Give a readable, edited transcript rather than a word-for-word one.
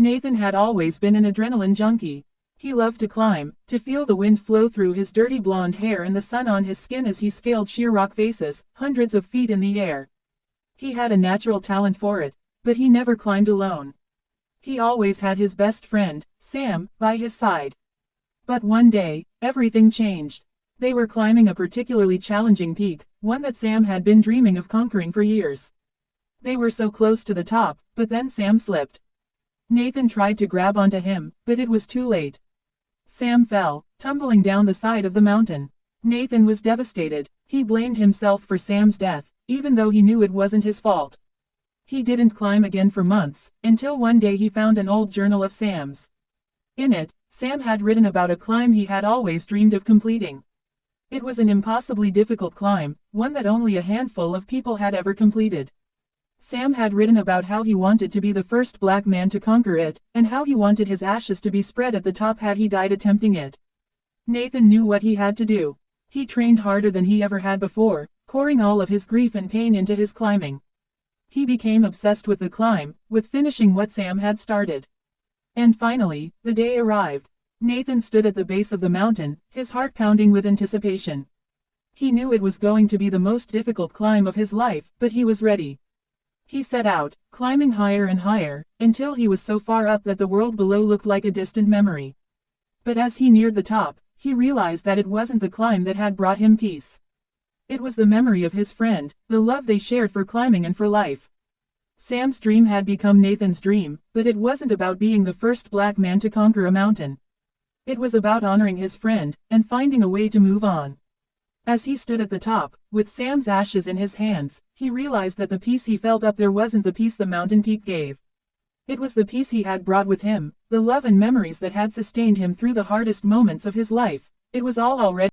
Nathan had always been an adrenaline junkie. He loved to climb, to feel the wind flow through his dirty blonde hair and the sun on his skin as he scaled sheer rock faces, hundreds of feet in the air. He had a natural talent for it, but he never climbed alone. He always had his best friend, Sam, by his side. But one day, everything changed. They were climbing a particularly challenging peak, one that Sam had been dreaming of conquering for years. They were so close to the top, but then Sam slipped. Nathan tried to grab onto him, but it was too late. Sam fell, tumbling down the side of the mountain. Nathan was devastated. He blamed himself for Sam's death, even though he knew it wasn't his fault. He didn't climb again for months, until one day he found an old journal of Sam's. In it, Sam had written about a climb he had always dreamed of completing. It was an impossibly difficult climb, one that only a handful of people had ever completed. Sam had written about how he wanted to be the first black man to conquer it, and how he wanted his ashes to be spread at the top had he died attempting it. Nathan knew what he had to do. He trained harder than he ever had before, pouring all of his grief and pain into his climbing. He became obsessed with the climb, with finishing what Sam had started. And finally, the day arrived. Nathan stood at the base of the mountain, his heart pounding with anticipation. He knew it was going to be the most difficult climb of his life, but he was ready. He set out, climbing higher and higher, until he was so far up that the world below looked like a distant memory. But as he neared the top, he realized that it wasn't the climb that had brought him peace. It was the memory of his friend, the love they shared for climbing and for life. Sam's dream had become Nathan's dream, but it wasn't about being the first black man to conquer a mountain. It was about honoring his friend, and finding a way to move on. As he stood at the top, with Sam's ashes in his hands, he realized that the peace he felt up there wasn't the peace the mountain peak gave. It was the peace he had brought with him, the love and memories that had sustained him through the hardest moments of his life. It was all already